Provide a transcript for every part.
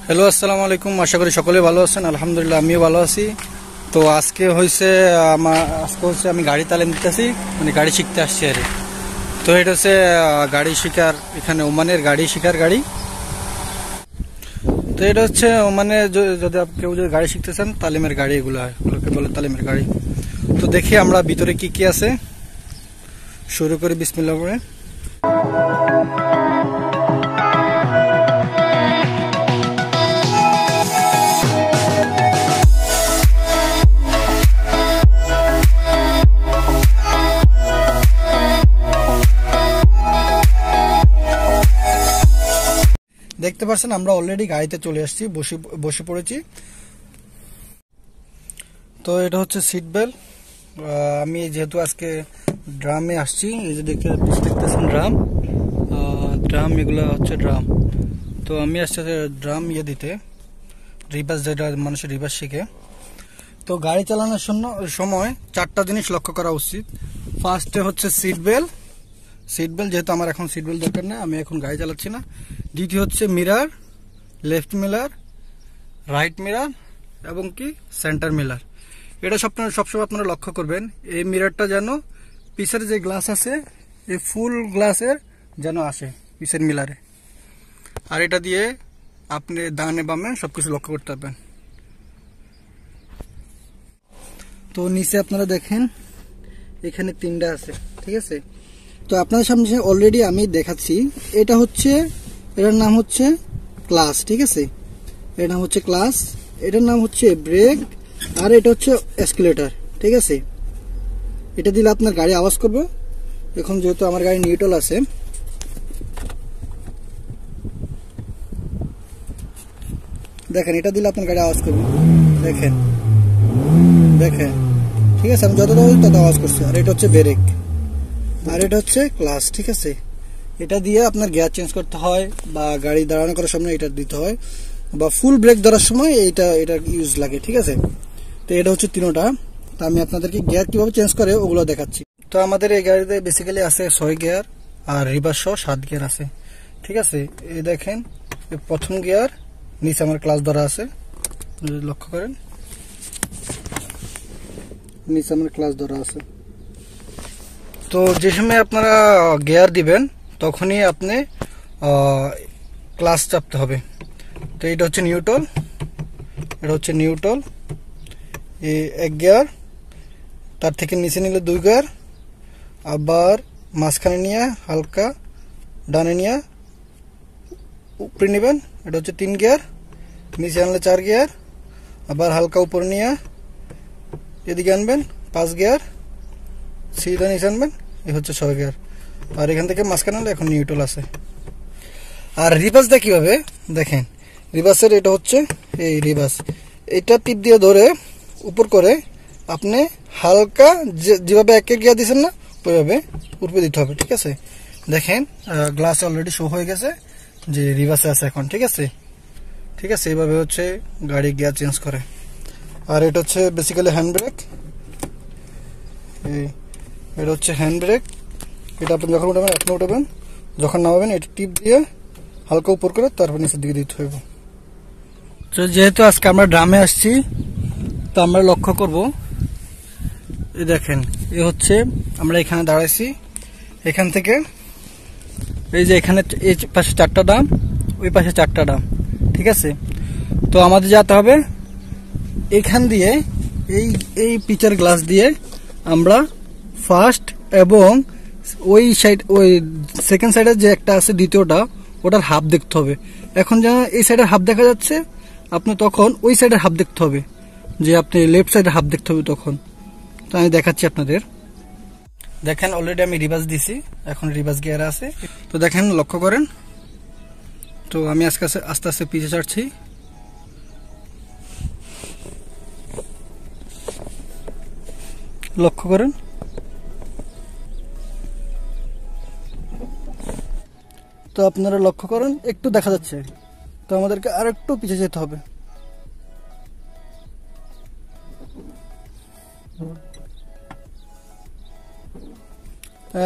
Hello, আসসালামু আলাইকুম। আশা করি সকলে ভালো আছেন। আলহামদুলিল্লাহ, আমিও ভালো আছি। তো আজকে আমি গাড়ি তালিম দিতেছি, মানে গাড়ি শিখতে আসছি আর কি। তো এটা হচ্ছে গাড়ি শিখার, এখানে ওমানের গাড়ি শিখার গাড়ি। তো এটা হচ্ছে ওমানে যদি কেউ যদি গাড়ি শিখতে চান, তালিমের গাড়ি এগুলোকে বলে তালিমের গাড়ি। তো দেখি আমরা ভিতরে কি কি আছে। শুরু করি বিসমিল্লাহ করে। দেখতে পাচ্ছেন আমরা অলরেডি গাড়িতে চলে আসছি, বসে পড়েছি। তো এটা হচ্ছে সিট বেল্ট। আমি যেহেতু আজকে ড্রামে আসছি, এই যে দেখতেছেন ড্রাম এগুলো হচ্ছে ড্রাম। তো আমি আসছি ড্রাম দিতে, রিভার্স, যেটা মানুষের রিভার্স শিখে। তো গাড়ি চালানোর সময় চারটা জিনিস লক্ষ্য করা উচিত। ফার্স্টে হচ্ছে সিট বেল্ট, যেহেতু আমার এখন সিট বেল্ট দরকার নেই, আমি এখন গাড়ি চালাচ্ছি না। দ্বিতীয় হচ্ছে mirror, left mirror, right mirror এবং কি সেন্টার মিরার। এটা সবসময় আপনারা লক্ষ্য করবেন, এই মিরারটা যেন পিছের যে গ্লাস আছে, এই ফুল গ্লাসের যেন আসে পিছের মিরারে। আর এটা দিয়ে আপনি ডানে বামে সবকিছু লক্ষ্য করতে পারবেন। তো নিচে আপনারা দেখেন এখানে তিনটা আছে, ঠিক আছে। তো আপনাদের সামনে অলরেডি আমি দেখাচ্ছি, এটার নাম হচ্ছে ক্লাস, ঠিক আছে। এটার নাম হচ্ছে ক্লাস, এটার নাম হচ্ছে ব্রেক, আর এটা হচ্ছে এসকেলেটর, ঠিক আছে। এটা দিলে আপনার গাড়ি আওয়াজ করবে। এখন যেহেতু আমার গাড়ি নিউট্রাল আছে, দেখেন এটা দিলে আপনার গাড়ি আওয়াজ করবে, দেখেন, ঠিক আছে। আমি যত তত আওয়াজ করছি। আর এটা হচ্ছে ব্রেক, আর এটা হচ্ছে ক্লাস, ঠিক আছে। এটা দিয়ে আপনার গিয়ার চেঞ্জ করতে হয়, বা গাড়ি দাঁড়ানো করার সময় এটা দিতে হয়, বা ফুল ব্রেক ধরার সময় এটা ইউজ লাগে, ঠিক আছে। তো এটা হচ্ছে তিনোটা। তো আমি আপনাদেরকে গিয়ার কিভাবে চেঞ্জ করে ওগুলো দেখাচ্ছি। তো আমাদের এই গাড়িতে বেসিক্যালি আছে 6 গিয়ার, আর রিভার্স সহ 7 গিয়ার আছে, ঠিক আছে। এই দেখেন প্রথম গিয়ার, নিচে আমার ক্লাস ধরা আছে, লক্ষ্য করেন, নিচে আমার ক্লাস ধরা আছে। তো যে সময় আপনারা গিয়ার দিবেন তখনই আপনি ক্লাস চাপতে হবে। তো এটা হচ্ছে নিউট্রাল, এই 1 গিয়ার, তার থেকে নিচে নিলে 2 গিয়ার, আবার মাঝখানে নিয়ে হালকা ডানে নিয়ে উপরে নেবেন, এটা হচ্ছে 3 গিয়ার, নিচে আনলে 4 গিয়ার, আবার হালকা উপরে নিয়ে এদিকে আনবেন 5 গিয়ার, সিধা নিচে আনবেন, এই হচ্ছে 6 গিয়ার। আর এখান থেকে মাঝখানে আনলে এখন নিউট্রাল আছে। আর রিভার্সটা কিভাবে দেখেন, রিভার্সের এটা হচ্ছে এই রিভার্স, এটা টিপ দিয়ে ধরে উপর করে আপনি হালকা যেভাবে 1 গিয়ার দিচ্ছেন না, ওইভাবে উপরে দিতে হবে, ঠিক আছে। দেখেন গ্লাস অলরেডি শো হয়ে গেছে যে রিভার্সে আছে এখন, ঠিক আছে। এইভাবে হচ্ছে গাড়ি গিয়ার চেঞ্জ করে। আর এটা হচ্ছে বেসিক্যালি হ্যান্ড ব্রেক, এটা হচ্ছে হ্যান্ড ব্রেক। এটা আপনি যখন উঠাবেন এখন উঠাবেন, যখন নামাবেন এটা টিপ দিয়ে হালকা উপর করে তারপর নিচের দিকে দিতে হবে। তো যেহেতু আজকে আমরা ড্রামে আসছি, তো আমরা লক্ষ্য করব, এই দেখেন এ হচ্ছে আমরা এখানে দাঁড়াইছি, এখান থেকে এই যে এখানে এই পাশে 4টা ডাম, ওই পাশে 4টা ডাম, ঠিক আছে। তো আমাদের যেতে হবে এখান দিয়ে, এই পিচার গ্লাস দিয়ে আমরা ফার্স্ট এবং ওই সেকেন্ড সাইডে যে একটা আছে দ্বিতীয়টা, ওটার হাফ দেখতে হবে। এখন যেন এই সাইডের হাফ দেখা যাচ্ছে, আপনি তখন ওই সাইডের হাফ দেখতে হবে, যে আপনি লেফট সাইডের হাফ দেখতে হবে তখন। তো আমি দেখাচ্ছি আপনাদের। দেখেন অলরেডি আমি রিভার্স দিছি, এখন রিভার্স গিয়ার আছে। তো দেখেন লক্ষ্য করেন, তো আমি আস্তে আস্তে পিছে ছাড়ছি। লক্ষ্য করেন, তো আপনারা লক্ষ্য করেন একটু দেখা যাচ্ছে, তো আমাদেরকে আর একটু পিছিয়ে যেতে হবে।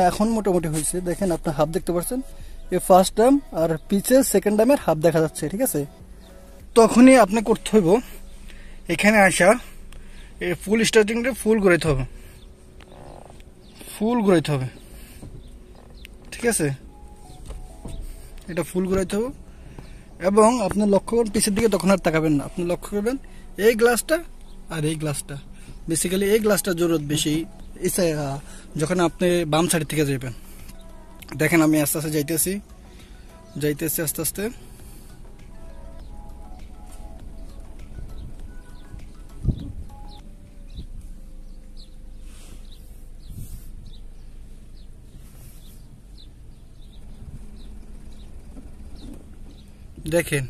এখন মোটামুটি হয়েছে, দেখেন আপনার হাফ দেখতে পাচ্ছেন, এই ফার্স্ট ডাম আর পিছে সেকেন্ড ডামের হাফ দেখা যাচ্ছে, ঠিক আছে। তখনই আপনি করতে হইব এখানে আসা এই ফুল স্টার্টিংটা ফুল ঘুরাইতে হবে, ফুল ঘুরাইতে হবে, ঠিক আছে? এটা ফুল ঘুরাইতে হবে এবং আপনি লক্ষ্য করুন পিছের দিকে, তখন আর তাকাবেন না। আপনি লক্ষ্য করবেন এই গ্লাসটা আর এই গ্লাসটা, বেসিক্যালি এই গ্লাসটার জরুরত বেশি যখন আপনি বাম সাইড থেকে যাবেন। দেখেন আমি আস্তে আস্তে যাইতেছি আস্তে আস্তে। দেখেন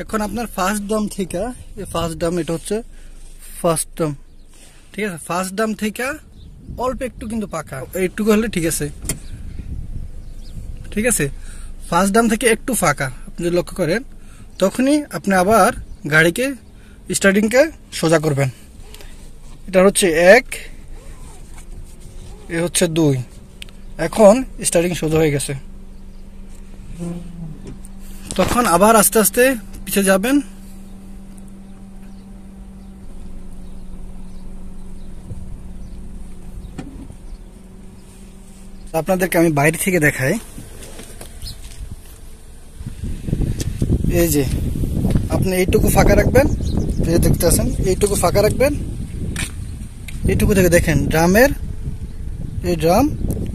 এখন আপনার ফার্স্ট ডাম থেকে, ফার্স্ট ডাম এটা হচ্ছে ফার্স্ট ডাম, ঠিক আছে? ফার্স্ট ডাম থেকে অল্প একটু কিন্তু পাকা, এইটুকু হলে ঠিক আছে, ঠিক আছে? ফার্স্ট ডাম থেকে একটু ফাঁকা আপনি লক্ষ্য করেন, তখনই আপনি আবার গাড়িকে স্টার্টিংকে সোজা করবেন। এটা হচ্ছে 1, এ হচ্ছে 2। এখন স্টার্টিং সোজা হয়ে গেছে, তখন আবার আস্তে আস্তে পিছে যাবেন। আপনাদেরকে আমি বাইরে থেকে দেখাই। এই যে আপনি এইটুকু ফাঁকা রাখবেন, এই দেখতে আছেন, এইটুকু ফাঁকা রাখবেন। এইটুকু থেকে দেখেন ড্রামের, এই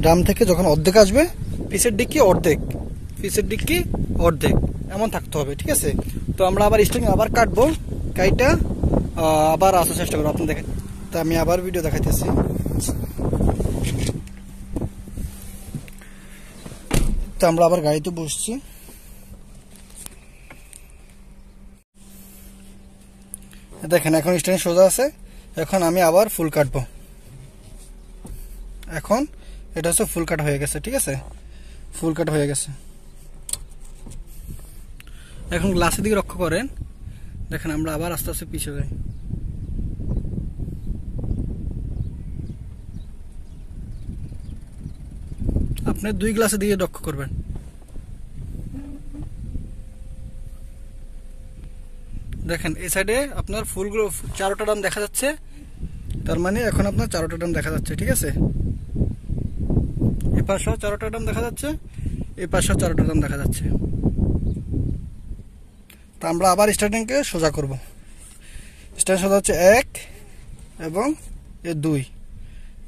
ড্রাম থেকে যখন অর্ধেক আসবে, পিছের ডিক্কি অর্ধেক, পিছের ডিক্কি অর্ধেক, এমন থাকতে হবে, ঠিক আছে? তো আমরা আবার স্টার্টিং আবার কাটবো, কাইটা আবার আসার চেষ্টা করবো। আপনি দেখেন, তো আমি আবার ভিডিও দেখাইতেছি। তো আমরা আবার গাড়িতে বসছি। দেখেন এখন স্ট্যান্ড সোজা আছে, এখন আমি আবার ফুল কাটবো। এখন এটা হচ্ছে ফুল কাট হয়ে গেছে, ঠিক আছে? ফুল কাট হয়ে গেছে। এখন গ্লাসের দিকে লক্ষ্য করেন, দেখেন আমরা আবার আস্তে আস্তে পিছিয়ে যাই। আপনি 2 গ্লাসের দিকে লক্ষ্য করবেন। দেখেন এই সাইডে আপনার ফুলগুলো 4টা ডাম দেখা যাচ্ছে, তার মানে এখন আপনার 4টা ডাম দেখা যাচ্ছে, ঠিক আছে? এই পাশেও 4টা ডাম দেখা যাচ্ছে, এই পাশেও 4টা ডাম দেখা যাচ্ছে। তা আমরা আবার স্টার্টিংকে সোজা করব। স্টার্টিং সোজা হচ্ছে 1 এবং 2,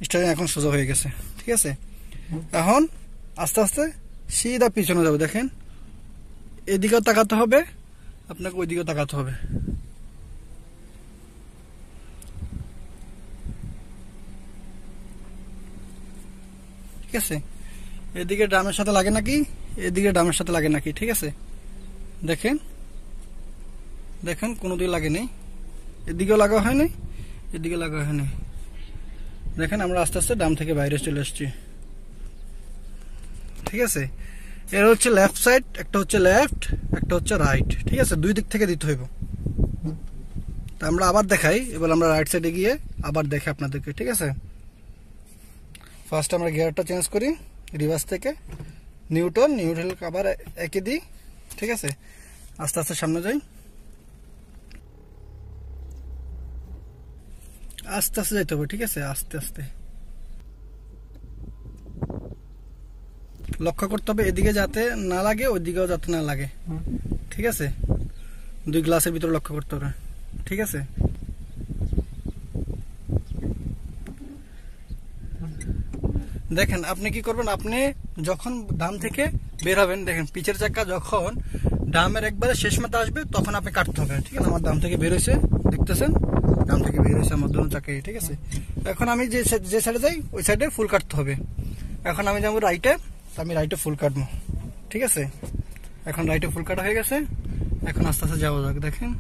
স্টার্টিং এখন সোজা হয়ে গেছে, ঠিক আছে? এখন আস্তে আস্তে সিধা পিছনে যাবে। দেখেন এদিকেও তাকাতে হবে, আপনাকে ওইদিকেও তাকাতে হবে, ঠিক আছে? এদিকে ড্রামের সাথে লাগে নাকি, এদিকে ড্রামের সাথে লাগে নাকি, ঠিক আছে? দেখেন দেখেন কোনো দিকে লাগে নেই, এদিকেও লাগা হয় নাই, এদিকে লাগা হয় নাই। দেখেন আমরা আস্তে আস্তে ড্রাম থেকে বাইরে চলে আসছি, ঠিক আছে? এর হচ্ছে লেফট সাইড, একটা হচ্ছে লেফট, একটা হচ্ছে রাইট, ঠিক আছে? 2 দিক থেকে দিতে হইব। তা আমরা আবার দেখাই, এবার আমরা রাইট সাইডে গিয়ে আবার দেখে আপনাদেরকে, ঠিক আছে? ফার্স্ট আমরা গিয়ারটা চেঞ্জ করি, রিভার্স থেকে নিউট্রাল আবার একে দিই, ঠিক আছে? আস্তে আস্তে সামনে যাই, আস্তে আস্তে যাইতে হবে, ঠিক আছে? আস্তে আস্তে লক্ষ্য করতে হবে এদিকে যাতে না লাগে, ওইদিকেও যাতে না লাগে, ঠিক আছে? 2 গ্লাসের ভিতরে লক্ষ্য করতে হবে, ঠিক আছে? দেখেন আপনি কি করবেন, আপনি যখন ডাম থেকে বের হবেন, দেখেন পিছের চাকা যখন ডামের একবারে শেষ মাথা আসবে তখন আপনি কাটতে হবে, ঠিক আছে? আমার ডাম থেকে বের হয়েছে, দেখতেছেন ডাম থেকে বের হয়েছে আমার দুটো চাকায়, ঠিক আছে? এখন আমি যে সাইডে যাই ওই সাইডে ফুল কাটতে হবে। এখন আমি যাবো রাইটে, আমি রাইটে ফুল কাটবো, ঠিক আছে? এখন রাইটে ফুল কাটা হয়ে গেছে, এখন আস্তে আস্তে যাওয়া যাক। দেখেন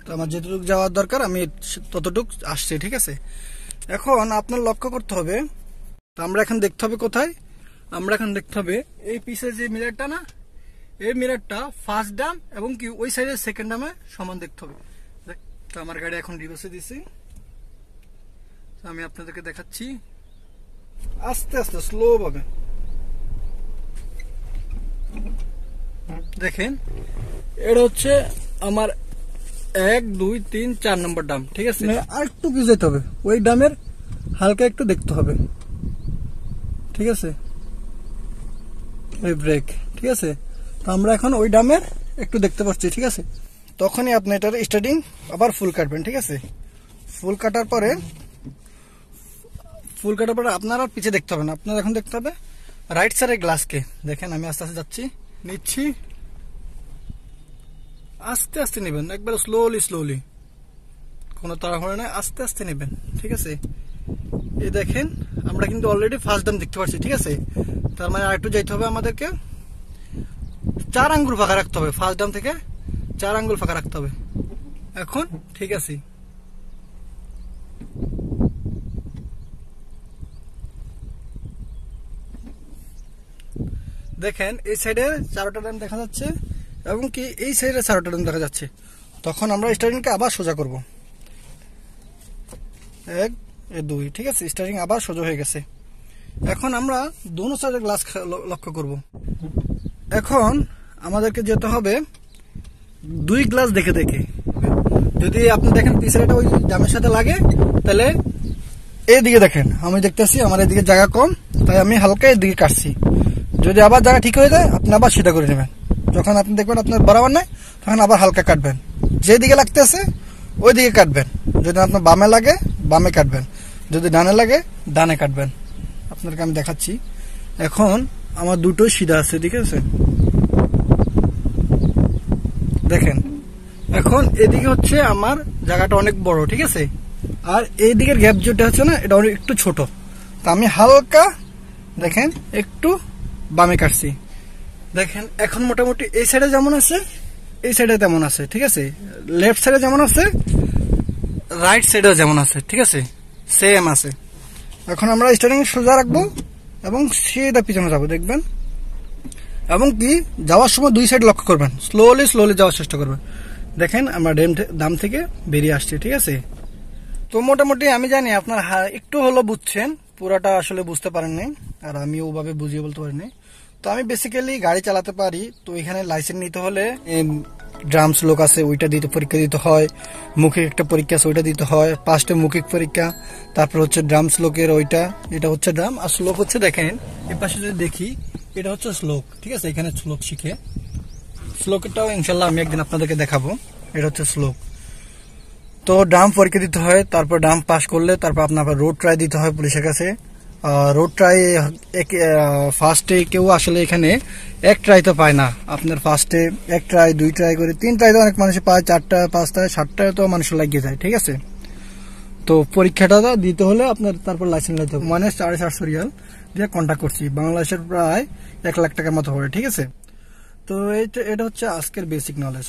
তো আমার যেটুকু যাওয়ার দরকার আমি ততটুক আসছে, ঠিক আছে? এখন আপনার লক্ষ্য করতে হবে, তো আমরা এখন দেখতে হবে কোথায়, আমরা এখন দেখতে হবে এই পিসের যে মিরারটা না, এই মিরারটা ফার্স্ট ডাম এবং কি ওই সাইডের সেকেন্ড ডামে সমান দেখতে হবে। তো আমার গাড়ি এখন রিভার্সে দিছি, আমি আপনাদেরকে দেখাচ্ছি। আস্তে আস্তে স্লো ভাবে দেখেন। এটা হচ্ছে আমার 1 2 3 4 নম্বর ডাম, ঠিক আছে। আর একটু কি যেতে হবে, ওই ডামের হালকা একটু দেখতে হবে, ঠিক আছে। ওই ব্রেক, ঠিক আছে। তো আমরা এখন ওই ডামের একটু দেখতে পাচ্ছি, ঠিক আছে। তখনই আপনি এটার স্টার্টিং আবার ফুল কাটবেন, ঠিক আছে। ফুল কাটার পরে আপনার আর পিছে দেখতে হবে না, আপনার এখন দেখতে হবে রাইট সাইডের গ্লাসকে। দেখেন আমি আস্তে আস্তে যাচ্ছি, নিচ্ছি, আস্তে আস্তে নেবেন, একবার স্লোলি, কোনো তাড়াহুড়ো নয়, আস্তে আস্তে নেবেন, ঠিক আছে। এই দেখেন আমরা কিন্তু অলরেডি ফার্স্ট ডাম দেখতে পাচ্ছি, ঠিক আছে। তার মানে আরেকটু যাইতে হবে আমাদেরকে, 4 আঙ্গুল ফাঁকা রাখতে হবে, ফার্স্ট ডাম থেকে 4 আঙ্গুল ফাঁকা রাখতে হবে। এখন ঠিক আছে, দেখেন এই সাইডে 4টা ডাম দেখা যাচ্ছে এবং কি এই সাইডে 4টা ডাম দেখা যাচ্ছে। তখন আমরা স্টারিংকে আবার সোজা করব, 1 2, ঠিক আছে। স্টারিং আবার সোজা হয়ে গেছে। এখন আমরা দোনো সাইডের গ্লাস লক্ষ্য করব। এখন আমাদেরকে যেতে হবে 2 গ্লাস দেখে দেখে। যদি আপনি দেখেন পিছনেটা ওই ডামের সাথে লাগে, তাহলে এইদিকে দেখেন আমি দেখতেছি আমার এদিকে জায়গা কম, তাই আমি হালকা এদিকে কাটছি। যদি আবার জায়গা ঠিক হয়ে যায় আপনি আবার সেটা করে নেবেন। যখন আপনি দেখবেন আপনার বরাবর নাই, তখন আবার হালকা কাটবেন, যেদিকে লাগতেছে ওই দিকে কাটবেন। যদি আপনার বামে লাগে বামে কাটবেন, যদি ডানে লাগে ডানে কাটবেন। আপনাকে আমি দেখাচ্ছি। এখন আমার দুটোই সিধা আছে, ঠিক আছে। দেখেন এখন এদিকে হচ্ছে আমার জায়গাটা অনেক বড়, ঠিক আছে। আর এই দিকের গ্যাপ যেটা হচ্ছে না, এটা অনেক একটু ছোট। তা আমি হালকা দেখেন একটু বামে কাটছি। দেখেন এখন মোটামুটি এই সাইডে যেমন আছে এই সাইডে তেমন আছে, ঠিক আছে। লেফট সাইডে যেমন আছে রাইট সাইডেও যেমন আছে, ঠিক আছে, সেম আছে। এখন আমরা স্টারিং সোজা রাখবো এবং সেটা পিছনে যাবো, দেখবেন। এবং কি যাওয়ার সময় 2 সাইড লক্ষ্য করবেন, স্লোলি যাওয়ার চেষ্টা করবেন। দেখেন আমরা দাম থেকে বেরিয়ে আসছি, ঠিক আছে। তো মোটামুটি আমি জানি আপনার একটু হলো বুঝছেন, পুরাটা আসলে বুঝতে পারেননি, আর আমি ওভাবে বুঝিয়ে বলতে পারিনি। তো আমি বেসিক্যালি গাড়ি চালাতে পারি। তো এখানে লাইসেন্স নিতে হলে ড্রামস লোক আছে, ওইটা পরীক্ষা দিতে হয়। মৌখিক একটা পরীক্ষা আছে, ওইটা দিতে হয়। 5টা মৌখিক পরীক্ষা, তারপর হচ্ছে ড্রামস লোকের ওইটা, এটা হচ্ছে ড্রাম। আর শ্লোক হচ্ছে দেখেন এর পাশে যদি দেখি, এটা হচ্ছে শ্লোক, ঠিক আছে। এখানে শ্লোক শিখে, শ্লোকটাও ইনশাল্লাহ আমি একদিন আপনাদেরকে দেখাবো। এটা হচ্ছে শ্লোক। তো ড্রাম পরীক্ষা দিতে হয়, তারপর ড্রাম পাস করলে তারপর আপনার রোড ট্রাই দিতে হয় পুলিশের কাছে। রোড ট্রাই ফার্স্টে কেউ আসলে এখানে 1 ট্রাই তো পায় না। আপনার ফার্স্টে 1 ট্রাই 2 ট্রাই করে 3 ট্রাই তো অনেক মানুষ পায়, 4টা 5টা 7টা তো মানুষ লাগিয়ে যায়, ঠিক আছে। তো পরীক্ষাটা দিতে হলে আপনার তারপর লাইসেন্স নিতে হবে। মানে 850 রিয়াল দিয়ে কন্ট্যাক্ট করছি, বাংলাদেশের প্রায় 1 লাখ টাকার মতো হবে, ঠিক আছে। তো এটা হচ্ছে আজকের বেসিক নলেজ।